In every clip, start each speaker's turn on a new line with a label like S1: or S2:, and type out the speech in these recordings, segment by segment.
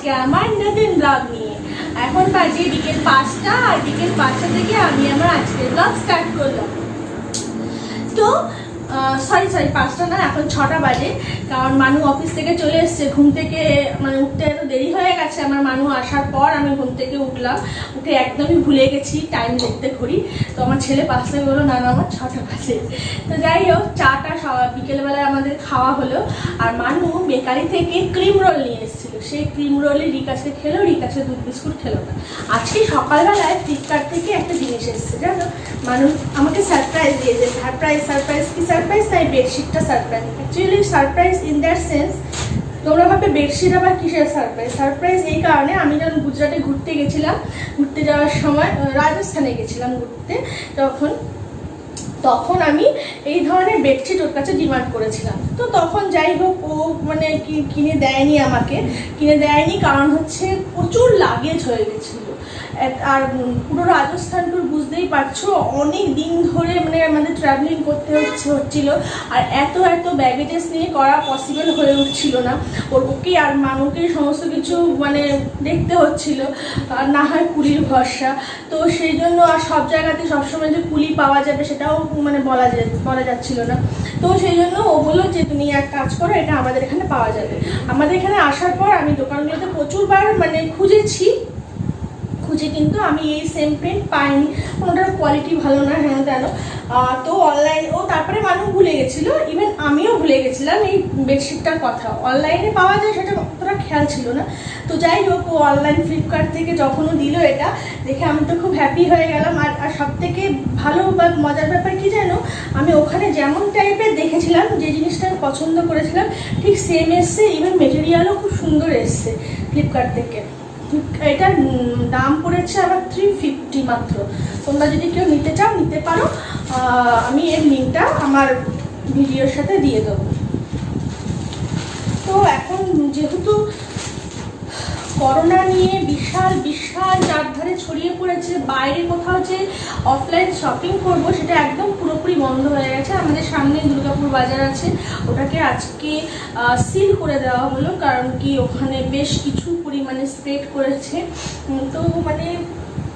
S1: আজকে আমার নতুন ব্লগ নিয়ে। এখন বাজে বিকেল 5টা, আর বিকেল 5টা থেকে আমি আমার আজকের ব্লগ স্টার্ট করলাম। তো সরি 5টা না, এখন 6টা বাজে। কারণ মানু অফিস থেকে চলে এসছে, ঘুম থেকে মানে উঠতে এত দেরি হয়ে গেছে আমার। মানু আসার পর আমি ঘুম থেকে উঠলাম, উঠে একদমই ভুলে গেছি টাইম দেখতে ঘড়ি। তো আমার ছেলে 5টায় বললো না আমার 6টা বাজে। তো যাই হোক, চাটা বিকেলবেলায় আমাদের খাওয়া হলো। আর মানু বেকারি থেকে ক্রিম রোল নিয়ে এসেছিলো, সেই ক্রিম রোলে রিকাশে খেলো, রিকাশে দুধ বিস্কুট খেলো না। আজকে সকালবেলায় ফ্লিপকার্ট থেকে একটা জিনিস এসেছে জানো, মানুষ আমাকে সারপ্রাইজ দিয়েছে। সারপ্রাইজ কি সারপ্রাইজ, তাই বেডশিটটা surprise. Actually surprise in that sense, তোমরা ভাবে বেডশিট আবার কিসের সারপ্রাইজ। সারপ্রাইজ এই কারণে, আমি যখন গুজরাটে ঘুরতে গেছিলাম, ঘুরতে যাওয়ার সময় রাজস্থানে গেছিলাম ঘুরতে, তখন আমি এই ধরনের বেডশিট ওর কাছে ডিমান্ড করেছিলাম। তো তখন যাই হোক, ও মানে কিনে দেয়নি আমাকে, কারণ হচ্ছে প্রচুর লাগেজ হয়ে গেছিলো। আর পুরো রাজস্থান ট্যুর বুঝতেই পারছো, অনেক দিন ধরে মানে আমাদের ট্রাভেলিং করতে হচ্ছিল। আর এত ব্যাগেজেস নিয়ে করা পসিবল হয়ে উঠছিল না। ওকে আর মানুকে সমস্ত কিছু মানে দেখতে হচ্ছিল, আর না হয় কুলির ভরসা। তো সেই জন্য আর সব জায়গাতে সবসময় যে কুলি পাওয়া যাবে সেটাও মানে বলা যাচ্ছিল না। তো সেই জন্য ও বললো যে তুমি এক কাজ করো, এটা আমাদের এখানে পাওয়া যাবে। আমাদের এখানে আসার পর আমি দোকানগুলোতে প্রচুরবার মানে খুঁজে কিন্তু আমি এই সেম প্রিন্ট পাইনি, কোনোটার কোয়ালিটি ভালো না, হ্যাঁ তেন। তো অনলাইন তারপরে মানুষ ভুলে গেছিলো, ইভেন আমিও ভুলে গেছিলাম এই বেডশিটটার কথা। অনলাইনে পাওয়া যায় সেটা অতটা খেয়াল ছিল না। তো যাই হোক, ও অনলাইন ফ্লিপকার্ট থেকে যখনও দিল এটা দেখে আমি তো খুব হ্যাপি হয়ে গেলাম। আর সব থেকে ভালো বা মজার ব্যাপার কি জানো, আমি ওখানে যেমন টাইপের দেখেছিলাম, যে জিনিসটা আমি পছন্দ করেছিলাম ঠিক সেম এসছে। ইভেন মেটেরিয়ালও খুব সুন্দর এসছে ফ্লিপকার্ট থেকে। এটার দাম পড়েছে আবার 350 মাত্র। তোমরা যদি কেউ নিতে চাও নিতে পারো, আমি এর লিঙ্কটা আমার ভিডিওর সাথে দিয়ে দেবো। তো এখন যেহেতু করোনা নিয়ে বিশাল চারধারে ছড়িয়ে পড়েছে, বাইরে কোথাও যে অফলাইন শপিং করবো সেটা একদম পুরোপুরি বন্ধ হয়ে গেছে। আমাদের সামনে দুর্গাপুর বাজার আছে, ওটাকে আজকে সিল করে দেওয়া হলো, কারণ কি ওখানে বেশ কিছু পরিমাণে স্প্রেড করেছে। তো মানে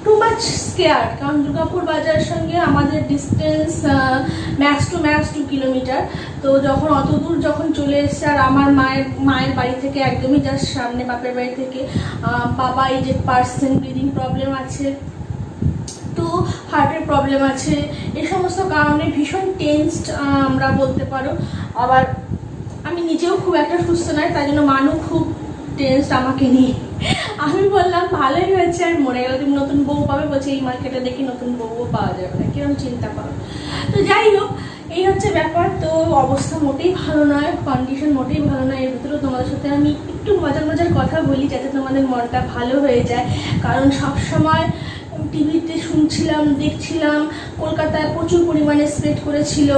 S1: টু মাচ স্কেয়ার, কারণ দুর্গাপুর বাজারের সঙ্গে আমাদের ডিস্টেন্স ম্যাক্স টু 2 কিলোমিটার। তো যখন অত দূর যখন চলে এসছে, আর আমার মায়ের বাড়ি থেকে একদমই জাস্ট সামনে, বাপের বাড়ি থেকে। বাবা এজেড পার্সন, ব্রিদিং প্রবলেম আছে, তো হার্টের প্রবলেম আছে, এই সমস্ত কারণে ভীষণ টেনসড আমরা বলতে পারো। আবার আমি নিজেও খুব একটা সুস্থ নয়, তাই জন্য মানু খুব টেনসড আমাকে নিয়ে। আমি বললাম ভালোই হয়েছে, আর মরে গেল তুমি নতুন বউ পাবে, বলছে এই মার্কেটে দেখি নতুন বউও পাওয়া যাবে না, কিরকম চিন্তা করো। তো যাই হোক, এই হচ্ছে ব্যাপার। তো অবস্থা মোটেই ভালো নয়, কন্ডিশন মোটেই ভালো নয়। এর ভিতরেও তোমাদের সাথে আমি একটু মজার কথা বলি, যাতে তোমাদের মনটা ভালো হয়ে যায়। কারণ সবসময় টিভিতে শুনছিলাম, দেখছিলাম কলকাতায় প্রচুর পরিমাণে স্প্রেড করেছিল,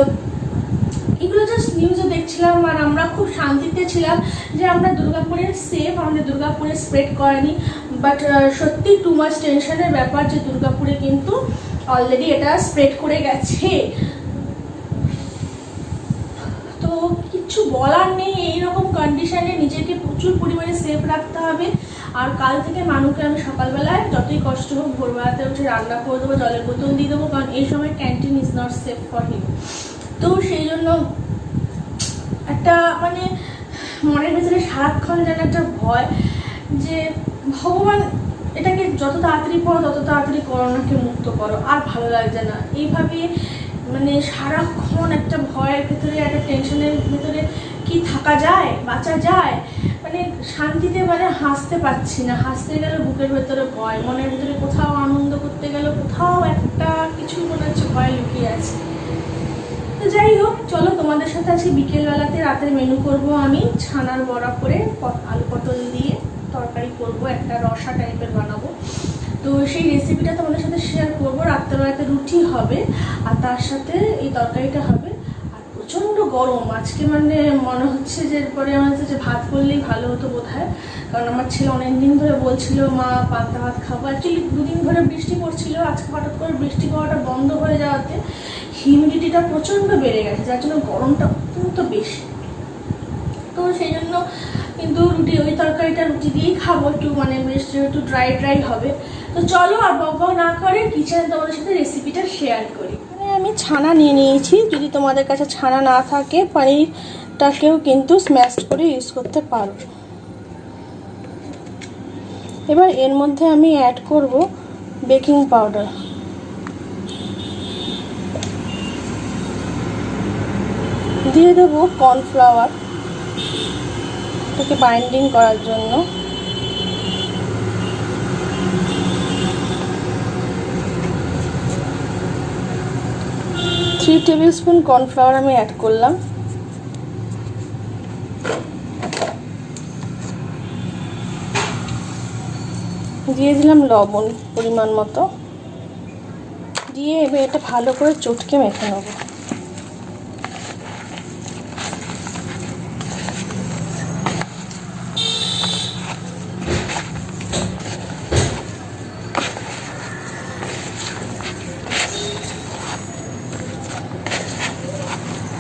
S1: এগুলো জাস্ট নিউজে দেখছিলাম। আর আমরা খুব শান্তিতে ছিলাম যে আমরা দুর্গাপুরে সেফ, আমাদের দুর্গাপুরে স্প্রেড করেনি। বাট সত্যি টু মাচ টেনশনের ব্যাপার যে দুর্গাপুরে কিন্তু অলরেডি এটা স্প্রেড করে গেছে। তো কিছু বলার নেই, এইরকম কন্ডিশনে নিজেকে প্রচুর পরিমাণে সেফ রাখতে হবে। আর কাল থেকে মানুকে আমি সকালবেলায় যতই কষ্ট হোক ভোরবেলাতে উঠে রান্না করে দেবো, জলের বোতল দিয়ে দেবো, কারণ এই সময় canteen is not safe for him. তো সেই জন্য একটা মানে মনের ভিতরে সারাক্ষণ যেন একটা ভয় যে ভগবান এটাকে যত তাড়াতাড়ি করো তত তাড়াতাড়ি করোনাকে মুক্ত করো, আর ভালো লাগছে না এইভাবে মানে সারাক্ষণ একটা ভয়ের ভিতরে, একটা টেনশনের ভিতরে কি থাকা যায়, বাঁচা যায়। মানে শান্তিতে মানে হাসতে পারছি না, হাসতে গেলে বুকের ভেতরে ভয়, মনের ভিতরে কোথাও আনন্দ করতে গেলে কোথাও একটা কিছু মনে হচ্ছে ভয় লুকিয়ে আছে। তো যাই হোক, চলো তোমাদের সাথে আজকে বিকেলবেলাতে রাতের মেনু করব আমি ছানার বড়া করে, আলু পটল দিয়ে তরকারি করব, একটা রসা টাইপের বানাবো। তো সেই রেসিপিটা তোমাদের সাথে শেয়ার করবো। রাত্রেবেলাতে রুটি হবে, আর তার সাথে এই তরকারিটা হবে। আর প্রচণ্ড গরম আজকে, মানে মনে হচ্ছে যে এরপরে আমার যে ভাত করলেই ভালো হতো বোধহয়। কারণ আমার ছেলে অনেকদিন ধরে বলছিল মা পান্তা ভাত খাবো। অ্যাকচুয়ালি 2 দিন ধরে বৃষ্টি পড়ছিল, আজকে হঠাৎ করে বৃষ্টি পড়াটা বন্ধ হয়ে যাওয়াতে হিউমিডিটিটা প্রচণ্ড বেড়ে গেছে, যার জন্য গরমটা অত্যন্ত বেশি। তো সেই জন্য কিন্তু ওই তরকারিটা রুটি দিয়েই খাবো, একটু মানে বেশ একটু ড্রাই ড্রাই হবে। তো চলো আর বকবক না করে কিচেনে তোমাদের সাথে রেসিপিটা শেয়ার করি। আমি ছানা নিয়ে নিয়েছি, যদি তোমাদের কাছে ছানা না থাকে পনিরটাকেও কিন্তু স্ম্যাশ করে ইউজ করতে পারো। এবার এর মধ্যে আমি অ্যাড করব বেকিং পাউডার। দিয়ে দেবো কর্নফ্লাওয়ার, এটাকে বাইন্ডিং করার জন্য। 3 টেবিল স্পুন কর্নফ্লাওয়ার আমি অ্যাড করলাম। দিয়ে দিলাম লবণ পরিমাণ মতো, দিয়ে এবার এটা ভালো করে চটকে মেখে নেব।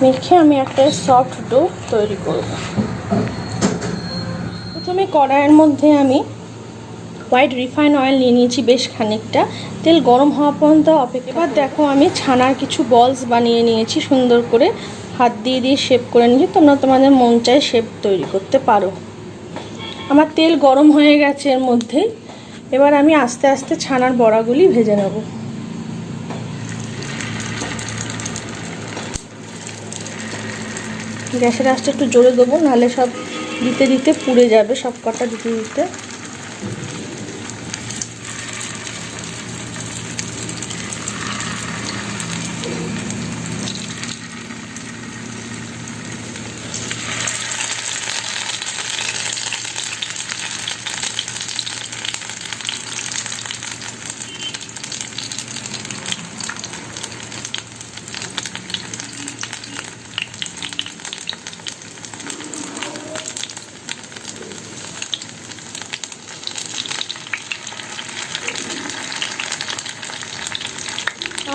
S1: মেখে আমি একটা সফট ডো তৈরি করব। প্রথমে কড়াইয়ের মধ্যে আমি হোয়াইট রিফাইন অয়েল নিয়ে নিয়েছি বেশ খানিকটা, তেল গরম হওয়া পর্যন্ত অপেক্ষা। এবার দেখো আমি ছানার কিছু বলস বানিয়ে নিয়েছি, সুন্দর করে হাত দিয়ে শেপ করে নিয়েছি। তোমরা তোমাদের মন চায় শেপ তৈরি করতে পারো। আমার তেল গরম হয়ে গেছে এর মধ্যে। এবার আমি আস্তে আস্তে ছানার বড়াগুলি ভেজে নেব। গ্যাসের আঁচটা একটু জোরে দেবো, নাহলে সব দিতে দিতে পুড়ে যাবে, সব কটা দিতে দিতে।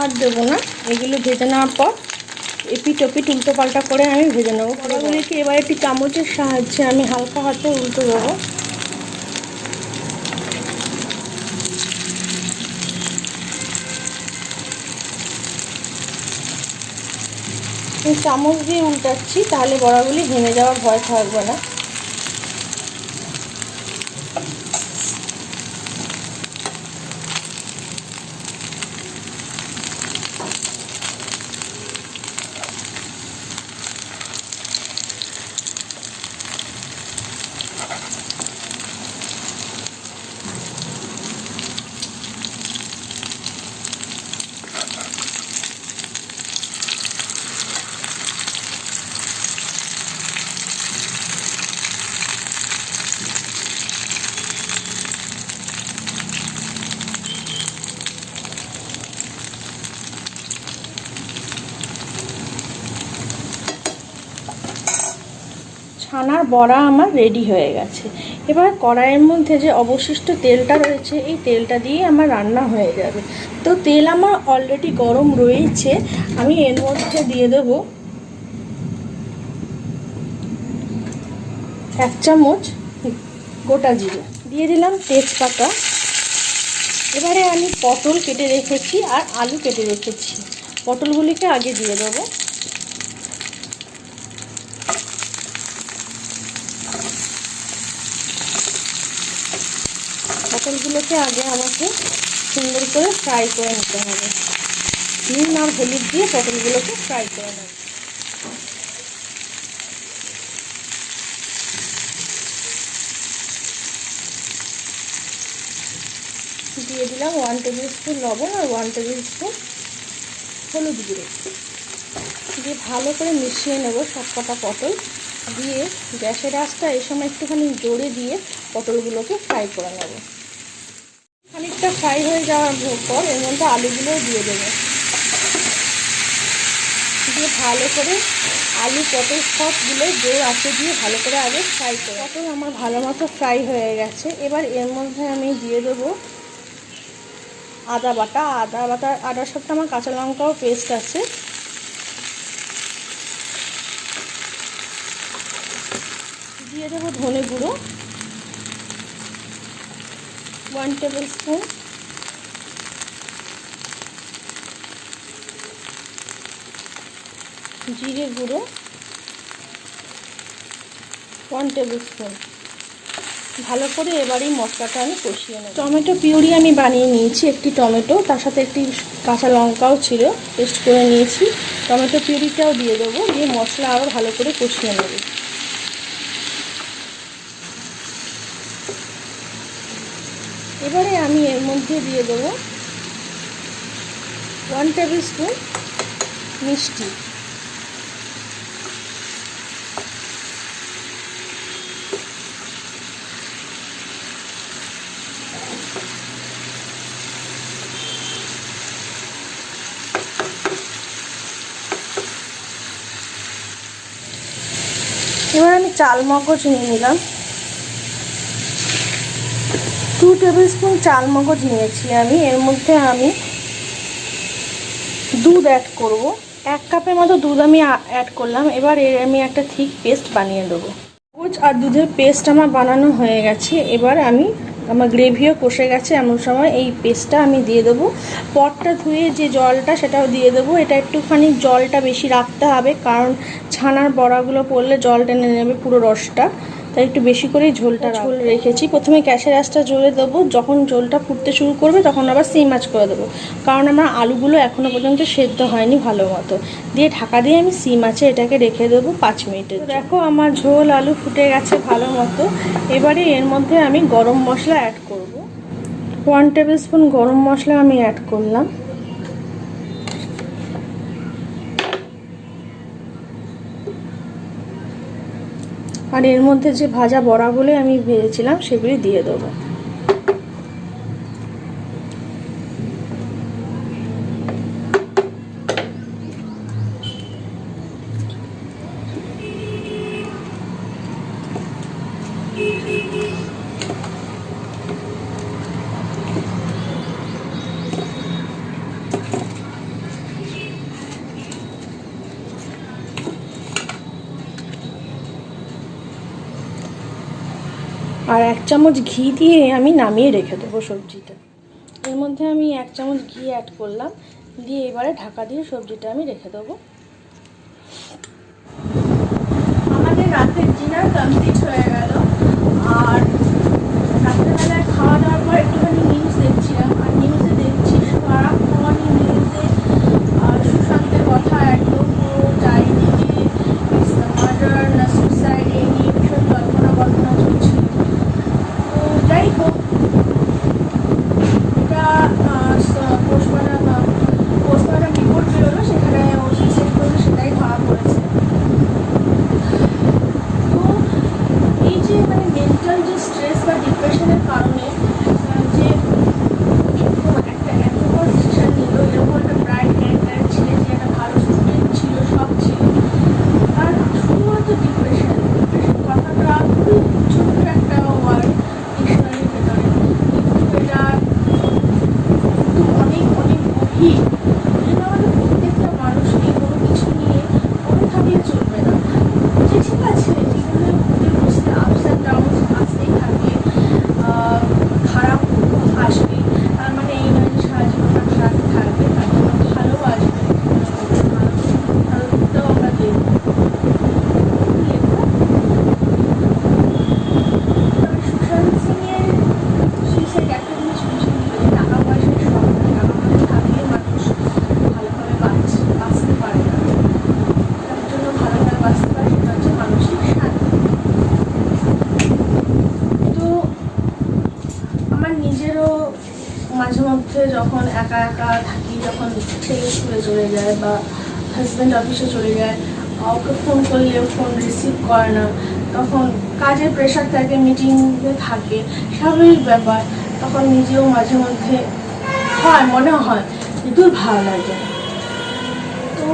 S1: আর দেবো না, এগুলো ভেজে নেওয়ার পর এপিট ওপিট উল্টো পাল্টা করে আমি ভেজে নেবো। বড়াগুলিকে এবার একটি চামচের সাহায্যে আমি হালকা হাতে উল্টো দেবো। চামচ দিয়ে উল্টাচ্ছি, তাহলে বড়াগুলি ভেঙে যাওয়ার ভয় থাকবে না। ছানার বড়া আমার রেডি হয়ে গেছে। এবার কড়াইয়ের মধ্যে যে অবশিষ্ট তেলটা রয়েছে, এই তেলটা দিয়ে আমার রান্না হয়ে যাবে। তো তেল আমার অলরেডি গরম রয়েছে, আমি এর মধ্যে দিয়ে দেব 1 চামচ গোটা জিরে, দিয়ে দিলাম তেজপাতা। এবারে আমি পটল কেটে রেখেছি আর আলু কেটে রেখেছি, পটলগুলিকে আগে দিয়ে দেবো। পটলগুলোকে আগে আমাকে সুন্দর করে ফ্রাই করে নিতে হবে। নুন আর হলুদ দিয়ে পটলগুলোকে ফ্রাই করে নেব। দিয়ে দিলাম 1 টেবিল স্পুন লবণ আর 1 টেবিল স্পুন হলুদ গুঁড়ো, দিয়ে ভালো করে মিশিয়ে নেব সব কটা পটল। দিয়ে গ্যাসের আঁচটা এই সময় একটুখানি জোরে দিয়ে পটলগুলোকে ফ্রাই করে নেব। খানিকটা ফ্রাই হয়ে যাওয়ার পর এর মধ্যে আলুগুলো দিয়ে দেবো, দিয়ে ভালো করে আলু পটল সবগুলো জোর আঁচে দিয়ে ভালো করে আগে ফ্রাই করে। পটল আমার ভালো মতো ফ্রাই হয়ে গেছে। এবার এর মধ্যে আমি দিয়ে দেবো আদা বাটা। আদার সাথে আমার কাঁচা লঙ্কাও পেস্ট আছে। দিয়ে দেবো ধনে গুঁড়ো 1 টেবিল স্পুন, জিরে গুঁড়ো 1 টেবিল স্পুন। ভালো করে এবারে মশলাটা আমি কষিয়ে নেব। টমেটো পিউরি আমি বানিয়ে নিয়েছি, একটি টমেটো, তার সাথে একটি কাঁচা লঙ্কাও ছিল, পেস্ট করে নিয়েছি। টমেটো পিউরিটাও দিয়ে দেবো, দিয়ে মশলা আরও ভালো করে কষিয়ে নেব। এবারে আমি এর মধ্যে দিয়ে দেবো 1 টেবিল স্পুন মিষ্টি। এবার আমি চাল মগজ নিয়ে নিলাম, 2 টেবিল স্পুন চাল মগজ নিয়েছি আমি। এর মধ্যে আমি দুধ অ্যাড করব, 1 কাপের মতো দুধ আমি অ্যাড করলাম। এবার এর আমি একটা থিক পেস্ট বানিয়ে দেবো। মগজ আর দুধের পেস্ট আমার বানানো হয়ে গেছে। এবার আমার গ্রেভিও কষে গেছে, এমন সময় এই পেস্টটা আমি দিয়ে দেবো। পটটা ধুয়ে যে জলটা সেটাও দিয়ে দেবো। এটা একটুখানি জলটা বেশি রাখতে হবে, কারণ ছানার বড়াগুলো পড়লে জল টেনে নেবে পুরো রসটা, তাই একটু বেশি করেই ঝোলটা রেখেছি। প্রথমে গ্যাসের আঁচটা জ্বলে দেবো, যখন ঝোলটা ফুটতে শুরু করবে তখন আবার সিম আঁচ করে দেবো, কারণ আমার আলুগুলো এখনও পর্যন্ত সেদ্ধ হয়নি ভালো মতো। দিয়ে ঢাকা দিয়ে আমি সিম আঁচে এটাকে রেখে দেবো 5 মিনিটের। দেখো আমার ঝোল আলু ফুটে গেছে ভালো মতো। এবারে এর মধ্যে আমি গরম মশলা অ্যাড করব, 1 টেবিল স্পুন গরম মশলা আমি অ্যাড করলাম। আর এর মধ্যে যে ভাজা বড়াগুলো আমি ভেজেছিলাম সেগুলি দিয়ে দেবো। আর 1 চামচ ঘি দিয়ে আমি নামিয়ে রেখে দেবো সবজিটা। এর মধ্যে আমি 1 চামচ ঘি অ্যাড করলাম, দিয়ে এবারে ঢাকা দিয়ে সবজিটা আমি রেখে দেবো। আমাদের রাতের ডিনার কমপ্লিট হয়ে গেল। আর রাত্রেবেলায় খাওয়া দাওয়ার পর একটুখানি নিউজ দেখছিলাম, আর নিউজে দেখছি সারাক্ষণই নিউজে সুশান্তের কথা একদম পুরো চারিদিকে মার্ডার না সুইসাইড এই নিয়ে ভীষণ কল্পনা চলছিল। তো যাই হোক, এটা পোস্টমর্টম রিপোর্ট বেরোলো, সেখানে ও সুইসাইড করেছে সেটাই ধরা পড়েছে। তো এই যে মেন্টাল যে স্ট্রেস বা ডিপ্রেশনের কারণে যে একটা এত বড় ডিসিশন নিল, এরকম একটা ব্রাইট ক্যারেক্টারের ছেলে, যে একটা ভালো স্টুডেন্ট ছিল, সব ছিল, আর শুধুমাত্র ডিপ্রেশন কথাটা খুব ছোট্ট একটা ওয়ার্ড ডিকশনারির ভেতরে, কিন্তু এটা অনেক অনেক গভীর। আমাদের প্রত্যেকটা মানুষকে কোনো কিছু নিয়ে মনে থাকলে চলবে না, যে ঠিক আছে জীবনে ঘুরে বসতে আপস অ্যান্ড ডাউনস আসতেই থাকে, খারাপ আসবে, তার মানে এই নয় যে সারা জীবনটা খারাপ থাকবে, তার জন্য ভালো আসবে, ভালো দিকটাও আমরা দেখবো। সুশান্ত সিংয়ের সুইসাইড একটা জিনিস বুঝে নিল যে টাকা পয়সার সব না, টাকা পয়সা থাকলে মানুষ ভালোভাবে বাঁচতে পারে না, তার জন্য ভালোভাবে বাঁচতে পারে সেটা হচ্ছে মানসিক শান্তি। তো আমার নিজেরও মাঝে মধ্যে যখন একা একা থাকি, যখন ছেলে স্কুলে চলে যায় বা হাজব্যান্ড অফিসে চলে যায়, ওকে ফোন করলে ফোন রিসিভ করে না, তখন কাজের প্রেশার থাকে, মিটিংয়ে থাকে, স্বাভাবিক ব্যাপার, তখন নিজেও মাঝে মধ্যে মনে হয় যে দূর ভালো লাগে। তো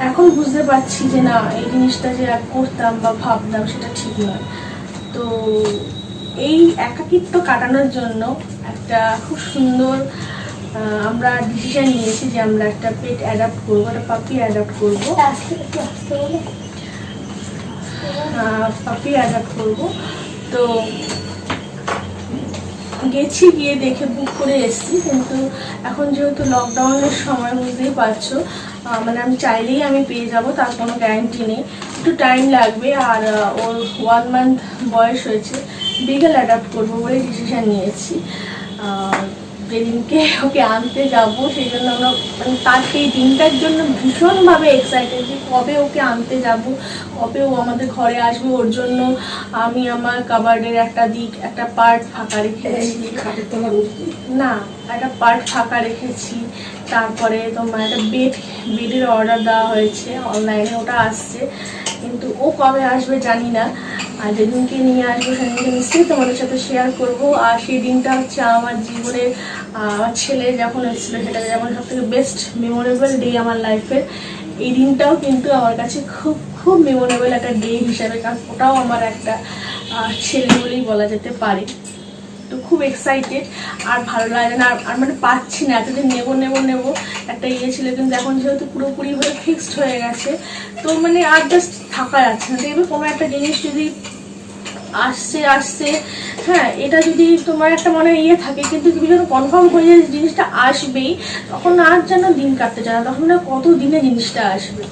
S1: এখন বুঝতে পারছি যে না, এই জিনিসটা যে করতাম বা ভাবতাম সেটা ঠিক নয়। তো এই একাকিত্ব কাটানোর জন্য একটা খুব সুন্দর আমরা ডিসিশন নিয়েছি যে আমরা একটা পেট অ্যাডাপ্ট করবো, একটা পাপি অ্যাডাপ্ট করবো। পাপি অ্যাডাপ্ট করবো। তো গেছি, গিয়ে দেখে বুক করে এসেছি, কিন্তু এখন যেহেতু লকডাউনের সময় বুঝতেই পারছো, মানে আমি চাইলেই আমি পেয়ে যাব, তার কোনো গ্যারান্টি নেই, একটু টাইম লাগবে। আর ওর 1 মান্থ বয়স হয়েছে, বিগেল অ্যাডাপ্ট করবো বলে ডিসিশান নিয়েছি। যেদিনকে ওকে আনতে যাব সেই জন্য আমরা মানে তার সেই দিনটার জন্য ভীষণভাবে এক্সাইটেড যে কবে ওকে আনতে যাব, কবে ও আমাদের ঘরে আসবে। ওর জন্য আমি আমার কাবার্ডের একটা পার্ট ফাঁকা রেখেছি, না একটা পার্ট ফাঁকা রেখেছি। তারপরে তোমার একটা বেডের অর্ডার দেওয়া হয়েছে অনলাইনে, ওটা আসছে, কিন্তু ও কবে আসবে জানি না। আর যেদিনকে নিয়ে আসবো সেদিনকে নিশ্চয়ই তোমাদের সাথে শেয়ার করবো। আর সেই দিনটা হচ্ছে আমার জীবনের, আমার ছেলে যখন এসেছিলো সেটা যেমন সব থেকে বেস্ট মেমোরেবল ডে আমার লাইফের, এই দিনটাও কিন্তু আমার কাছে খুব খুব মেমোরেবল একটা ডে হিসাবে, কারণ ওটাও আমার একটা ছেলে বলেই বলা যেতে পারে। তো খুব এক্সাইটেড, আর ভালো লাগে না, আর মানে পাচ্ছি না, এতদিন নেবো নেবো নেবো একটা ইয়ে ছিল, কিন্তু এখন যেহেতু পুরোপুরিভাবে ফিক্সড হয়ে গেছে, তো মানে আর জাস্ট থাকা যাচ্ছে না। দেখবে কোনো একটা জিনিস যদি আসছে, হ্যাঁ, এটা যদি তোমার একটা মনে ইয়ে থাকে, কিন্তু তুমি যখন কনফার্ম হয়ে যায় জিনিসটা আসবেই, তখন আর যেন দিন কাটতে চায় না, তখন না কত দিনে জিনিসটা আসবে।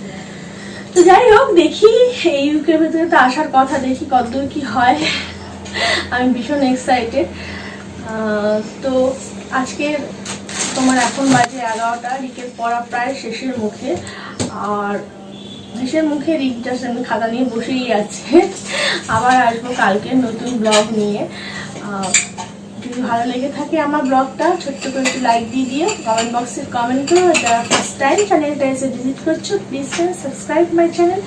S1: তো যাই হোক, দেখি এই ইউকের ভেতরে তো আসার কথা, দেখি কতদূর কি হয়। আমি ভীষণ এক্সাইটেড। তো আজকে তোমার এখন বাজে 11টা, রিকের পড়া প্রায় শেষের মুখে, আর শেষের মুখে রিক জাস্ট আমি খাতা নিয়ে বসেই আছে। আবার আসবো কালকে নতুন ব্লগ নিয়ে। যদি ভালো লেগে থাকে আমার ব্লগটা, ছোট্ট করে একটু লাইক দিয়ে দিও, কমেন্ট বক্সে কমেন্ট করো। যারা ফার্স্ট টাইম চ্যানেলটা এসে ভিজিট করছো, please subscribe my channel.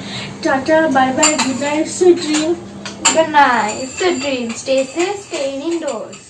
S1: Tata, bye bye, good night, sweet dream.
S2: Good night. It's a dream. Stay safe, stay indoors.